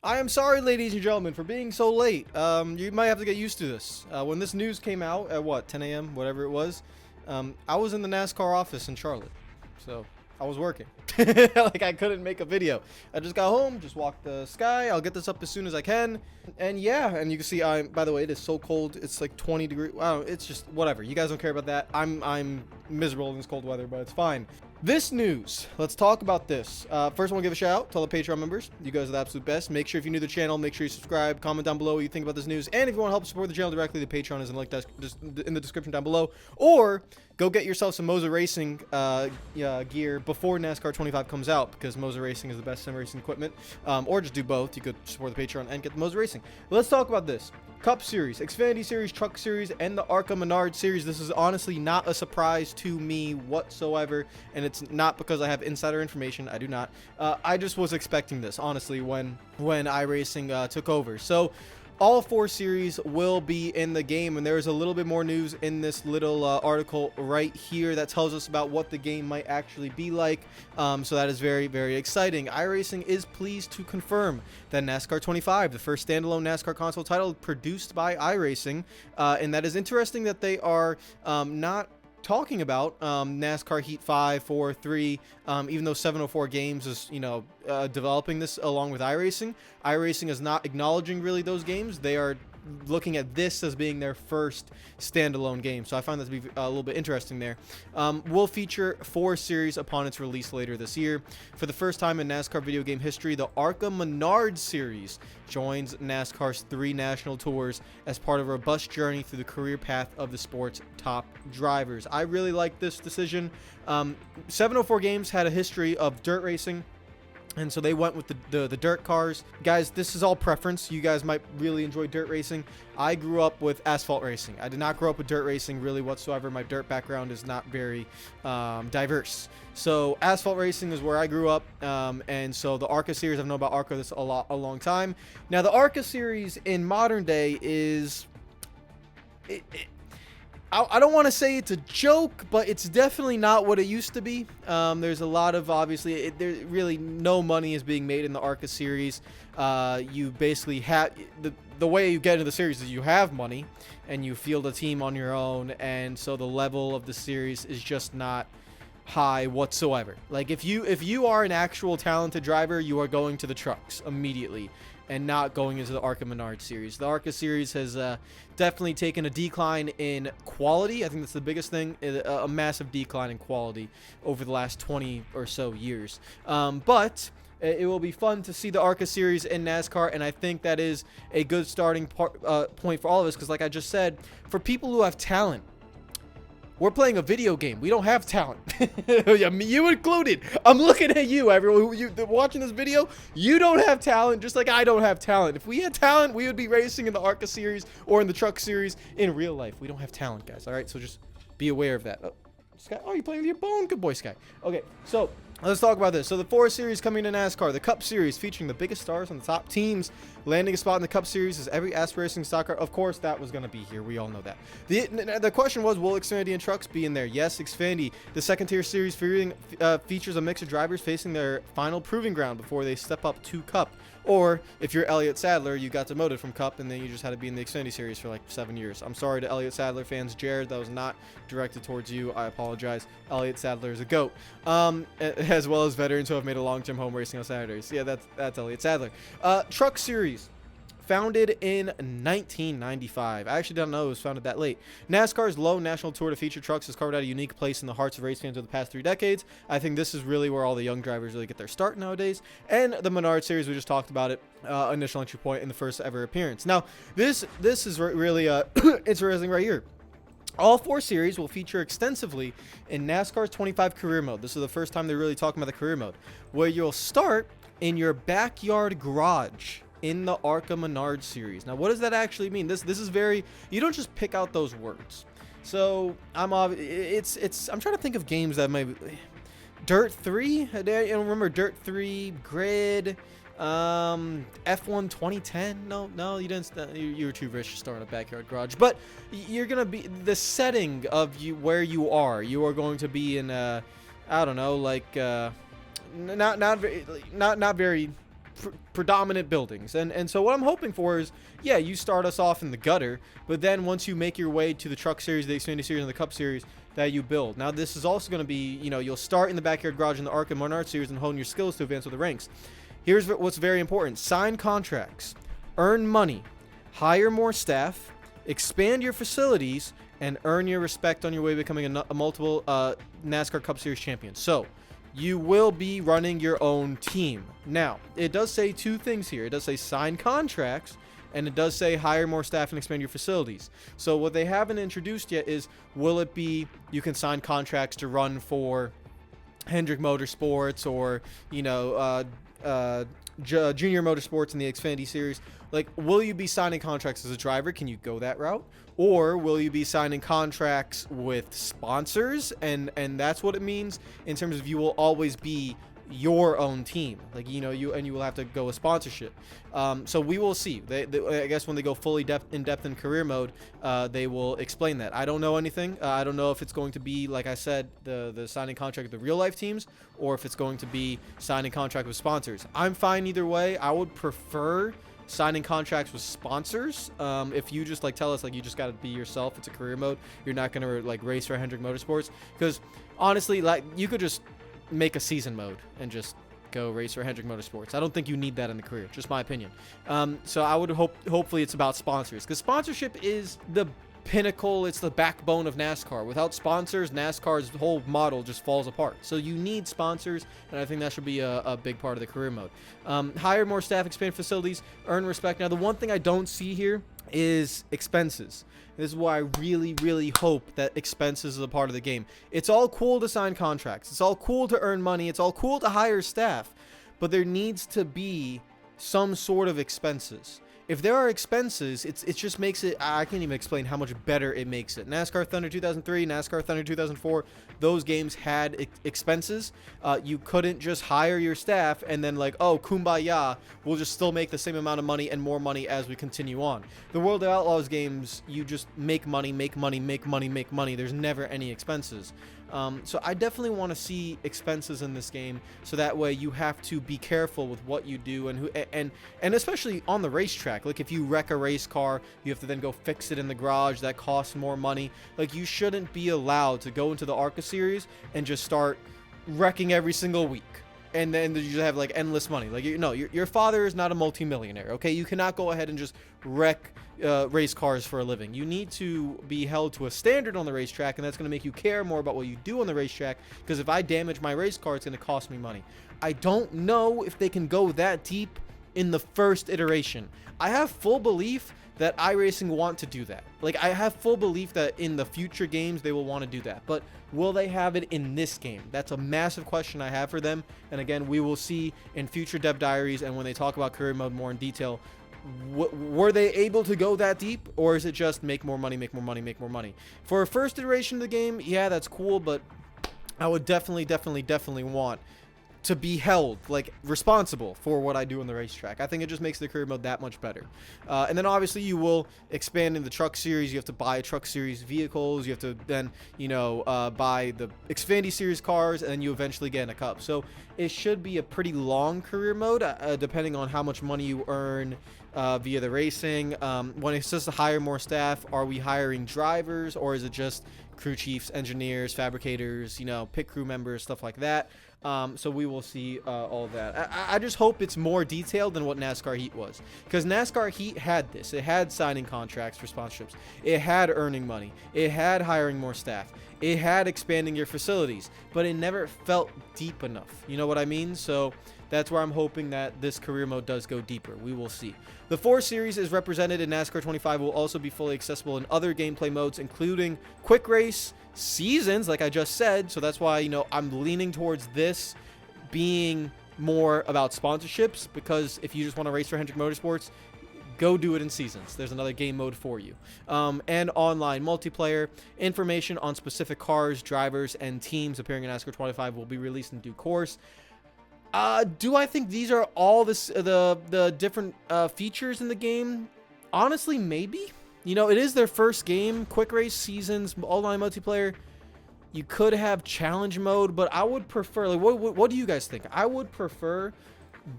I am sorry, ladies and gentlemen, for being so late. You might have to get used to this. When this news came out at what, 10 a.m., whatever it was, I was in the NASCAR office in Charlotte, so I was working. Like I couldn't make a video. I just got home, just walked the sky. I'll get this up as soon as I can. And yeah, and you can see by the way, it is so cold. It's like 20 degrees. Wow, it's just whatever. You guys don't care about that. I'm miserable in this cold weather, but it's fine. This news, let's talk about this. First, I want to give a shout out to all the Patreon members. You guys are the absolute best. Make sure if you're new to the channel, make sure you subscribe, comment down below what you think about this news. And if you want to help support the channel directly, the Patreon is in the link in the description down below. Or go get yourself some Moza Racing gear before NASCAR 25 comes out, because Moza Racing is the best sim racing equipment. Or just do both. You could support the Patreon and get the Moza Racing. Let's talk about this. Cup Series, Xfinity Series, Truck Series, and the ARCA Menard Series. This is honestly not a surprise to me whatsoever, and it's not because I have insider information. I do not. I just was expecting this, honestly, when iRacing took over. So all four series will be in the game, and there's a little bit more news in this little article right here that tells us about what the game might actually be like. So that is very, very exciting. iRacing is pleased to confirm that NASCAR 25, the first standalone NASCAR console title produced by iRacing, and that is interesting that they are not talking about NASCAR Heat 5, 4, 3, even though 704 Games is, developing this along with iRacing. iRacing is not acknowledging really those games. They are looking at this as being their first standalone game, so I find that to be a little bit interesting there. Will feature 4 series upon its release later this year. For the first time in NASCAR video game history, the ARCA Menard series joins NASCAR's 3 national tours as part of a robust journey through the career path of the sport's top drivers. I really like this decision. 704 Games had a history of dirt racing, and so they went with the dirt cars. Guys, this is all preference. You guys might really enjoy dirt racing. I grew up with asphalt racing. I did not grow up with dirt racing really whatsoever. My dirt background is not very diverse. So asphalt racing is where I grew up. And so the ARCA series, I've known about ARCA this a long time. Now the ARCA series in modern day is... I don't want to say it's a joke, but it's definitely not what it used to be. There's a lot of, obviously, there really no money is being made in the ARCA series. You basically have, the way you get into the series is you have money, and you field a team on your own, and so the level of the series is just not high whatsoever. Like, if you are an actual talented driver, you are going to the trucks immediately and not going into the ARCA Menard series. The ARCA series has definitely taken a decline in quality. I think that's the biggest thing, a massive decline in quality over the last 20 or so years. But it will be fun to see the ARCA series in NASCAR, and I think that is a good starting point for all of us, because like I just said, for people who have talent, we're playing a video game. We don't have talent. You included. I'm looking at you, everyone. You watching this video, you don't have talent, just like I don't have talent. If we had talent, we would be racing in the ARCA series or in the truck series in real life. We don't have talent, guys. All right, so just be aware of that. Sky, oh, you're playing with your bone? Good boy, Sky. Okay, so let's talk about this. So the 4 series coming to NASCAR. The Cup Series featuring the biggest stars on the top teams. Landing a spot in the Cup Series is every aspirating stock car. Of course, that was going to be here. We all know that. The question was, will Xfinity and trucks be in there? Yes, Xfinity. The second tier series features a mix of drivers facing their final proving ground before they step up to Cup. Or if you're Elliott Sadler, you got demoted from Cup, and then you just had to be in the Xfinity series for like 7 years. I'm sorry to Elliott Sadler fans. Jared, that was not directed towards you. I apologize. Elliott Sadler is a GOAT. As well as veterans who have made a long-term home racing on Saturdays. Yeah, that's Elliott Sadler. Truck Series. Founded in 1995. I actually don't know it was founded that late. NASCAR's low national tour to feature trucks has carved out a unique place in the hearts of race fans over the past 3 decades. I think this is really where all the young drivers really get their start nowadays. And the Menard series, we just talked about it, initial entry point in the first ever appearance. Now, this is really interesting right here. All 4 series will feature extensively in NASCAR's 25 career mode. This is the first time they're really talking about the career mode, where you'll start in your backyard garage in the ARCA Menard series. Now, what does that actually mean? This is very, you don't just pick out those words. So I'm trying to think of games that maybe Dirt 3. I don't remember Dirt 3, Grid, F1 2010. No, you didn't. You were too rich to start in a backyard garage. But you're gonna be the setting of where you are. You are going to be in I don't know, like not very predominant buildings. And so what I'm hoping for is, yeah, you start us off in the gutter, but then once you make your way to the Truck Series, the Xfinity Series, and the Cup Series, that you build. Now, this is also going to be, you'll start in the Backyard Garage in the ARCA and Monarch Series and hone your skills to advance with the ranks. Here's what's very important. Sign contracts, earn money, hire more staff, expand your facilities, and earn your respect on your way to becoming a multiple NASCAR Cup Series champion. So, you will be running your own team. Now, it does say two things here. It does say sign contracts, and it does say hire more staff and expand your facilities. So what they haven't introduced yet is, will it be you can sign contracts to run for Hendrick Motorsports or, Junior Motorsports in the Xfinity Series? Like, will you be signing contracts as a driver? Can you go that route? Or will you be signing contracts with sponsors? And that's what it means in terms of you will always be your own team. Like, you will have to go with sponsorship. So we will see. I guess when they go fully in depth in career mode, they will explain that. I don't know anything. I don't know if it's going to be, like I said, the signing contract with the real life teams, or if it's going to be signing contract with sponsors. I'm fine either way. I would prefer signing contracts with sponsors. If you just tell us you just got to be yourself, it's a career mode, you're not going to race for Hendrick Motorsports, because honestly, you could just make a season mode and just go race for Hendrick Motorsports. I don't think you need that in the career, just my opinion. So I would hopefully it's about sponsors, because sponsorship is the pinnacle, it's the backbone of NASCAR. Without sponsors, NASCAR's whole model just falls apart. So you need sponsors, and I think that should be a big part of the career mode. Hire more staff, expand facilities, earn respect. Now, the one thing I don't see here is expenses. This is why I really, really hope that expenses is a part of the game. It's all cool to sign contracts. It's all cool to earn money. It's all cool to hire staff. But there needs to be some sort of expenses. If there are expenses, it just makes it, I can't even explain how much better it makes it. NASCAR Thunder 2003, NASCAR Thunder 2004, those games had expenses. You couldn't just hire your staff and then kumbaya, we'll just still make the same amount of money and more money as we continue on. The World of Outlaws games, you just make money, make money, make money, make money. There's never any expenses. So I definitely want to see expenses in this game, so that way you have to be careful with what you do and especially on the racetrack. Like, if you wreck a race car, you have to then go fix it in the garage. That costs more money. Like, you shouldn't be allowed to go into the ARCA series and just start wrecking every single week. And then you just have endless money. Your father is not a multimillionaire. Okay, you cannot go ahead and just wreck race cars for a living. You need to be held to a standard on the racetrack, and that's going to make you care more about what you do on the racetrack. Because if I damage my race car, it's going to cost me money. I don't know if they can go that deep in the first iteration. I have full belief that iRacing want to do that. I have full belief that in the future games they will want to do that. But will they have it in this game? That's a massive question I have for them. And again, we will see in future Dev Diaries and when they talk about career mode more in detail. Were they able to go that deep, or is it just make more money, make more money, make more money? For a first iteration of the game, yeah, that's cool, but I would definitely want to be held responsible for what I do on the racetrack. I think it just makes the career mode that much better. And then obviously you will expand in the Truck Series. You have to buy Truck Series vehicles. You have to then buy the Xfinity Series cars, and then you eventually get in a Cup. So it should be a pretty long career mode, depending on how much money you earn via the racing. When it says to hire more staff, are we hiring drivers, or is it just crew chiefs, engineers, fabricators, pit crew members, stuff like that? So we will see all of that. I just hope it's more detailed than what NASCAR Heat was, because NASCAR Heat had this. It had signing contracts for sponsorships. It had earning money. It had hiring more staff. It had expanding your facilities, but it never felt deep enough. You know what I mean? So that's where I'm hoping that this career mode does go deeper. We will see. The 4 Series is represented in NASCAR 25, will also be fully accessible in other gameplay modes, including Quick Race, Seasons, like I just said. So that's why, I'm leaning towards this being more about sponsorships, because if you just want to race for Hendrick Motorsports, go do it in Seasons. There's another game mode for you. And online multiplayer. Information on specific cars, drivers, and teams appearing in NASCAR 25 will be released in due course. Do I think these are all the different features in the game? Honestly, maybe. It is their first game. Quick Race, Seasons, online multiplayer. You could have challenge mode, but I would prefer, what do you guys think? I would prefer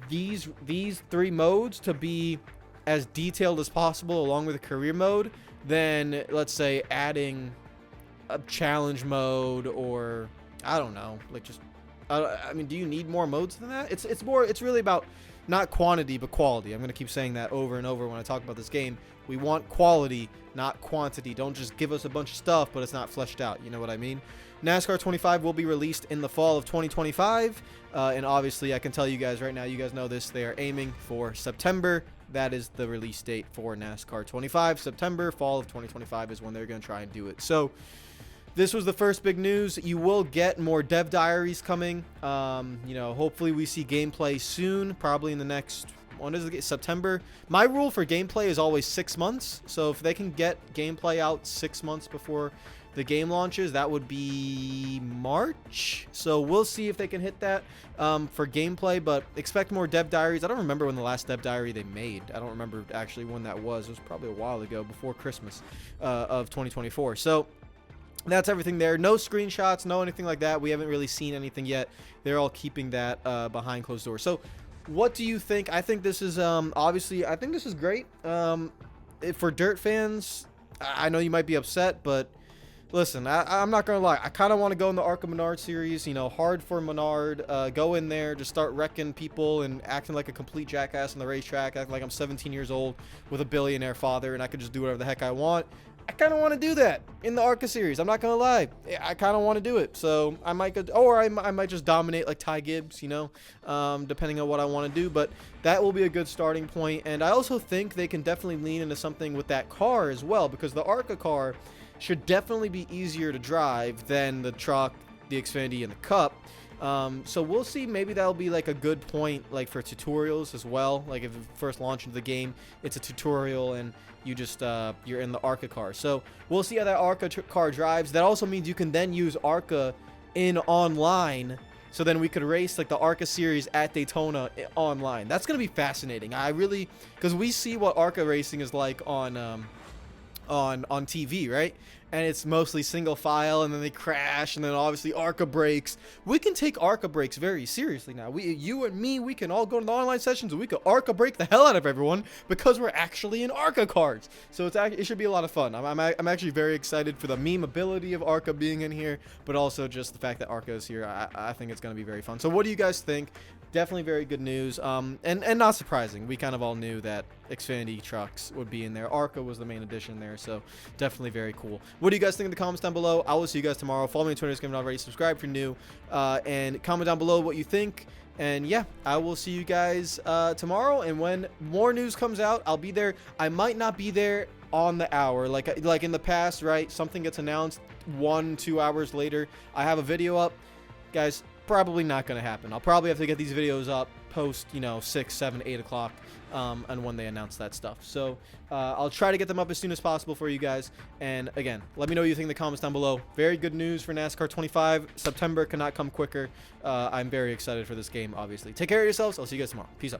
these 3 modes to be as detailed as possible, along with a career mode, than let's say adding a challenge mode, or I don't know, like just I mean, do you need more modes than that? It's really about not quantity but quality. I'm going to keep saying that over and over when I talk about this game. We want quality, not quantity. Don't just give us a bunch of stuff but it's not fleshed out. You know what I mean? NASCAR 25 will be released in the fall of 2025, and obviously I can tell you guys right now, you guys know this, they are aiming for September. That is the release date for NASCAR 25. September, fall of 2025 is when they're going to try and do it. So this was the first big news. You will get more dev diaries coming. You know, hopefully we see gameplay soon, probably in the next, when is it, September. My rule for gameplay is always 6 months. So if they can get gameplay out 6 months before the game launches, that would be March. So we'll see if they can hit that for gameplay, but expect more dev diaries. I don't remember when the last dev diary they made. I don't remember actually when that was. It was probably a while ago, before Christmas of 2024. So that's everything there. No screenshots, no anything like that. We haven't really seen anything yet. They're all keeping that behind closed doors. So what do you think? I think this is obviously, I think this is great. For dirt fans, I know you might be upset, but listen, I'm not gonna lie. I kind of want to go in the Arca Menard series. You know, hard for Menard. Go in there, just start wrecking people and acting like a complete jackass on the racetrack, acting like I'm 17 years old with a billionaire father and I could just do whatever the heck I want. I kind of want to do that in the Arca series. I'm not gonna lie. I kind of want to do it. So I might go, or I might just dominate like Ty Gibbs, you know, depending on what I want to do. But that will be a good starting point. And I also think they can definitely lean into something with that car as well, because the Arca car should definitely be easier to drive than the truck, the Xfinity, and the Cup. So we'll see. Maybe that'll be like a good point, like for tutorials as well. Like if you first launch into the game, it's a tutorial and you just you're in the Arca car. So we'll see how that Arca car drives. That also means you can then use Arca in online. So then we could race like the Arca series at Daytona online. That's gonna be fascinating. I really, because we see what Arca racing is like on TV, right? And it's mostly single file, and then they crash, and then obviously Arca breaks. We can take Arca breaks very seriously now. You and me, we can all go to the online sessions and we could Arca break the hell out of everyone because we're actually in Arca cars. So it should be a lot of fun. I'm actually very excited for the meme ability of Arca being in here, but also just the fact that Arca is here. I think it's going to be very fun. So what do you guys think? Definitely very good news, and not surprising. We kind of all knew that Xfinity trucks would be in there. Arca was the main addition there, so definitely very cool. What do you guys think in the comments down below? I will see you guys tomorrow. Follow me on Twitter if you haven't already. Subscribe if you're new, and comment down below what you think. And yeah, I will see you guys tomorrow, and when more news comes out, I'll be there. I might not be there on the hour, like in the past, right? Something gets announced 1-2 hours later, I have a video up, guys. Probably not going to happen. I'll probably have to get these videos up post, you know, 6, 7, 8 o'clock and when they announce that stuff. So I'll try to get them up as soon as possible for you guys. And again, let me know what you think in the comments down below. Very good news for NASCAR 25. September cannot come quicker. I'm very excited for this game, obviously. Take care of yourselves. I'll see you guys tomorrow. Peace out.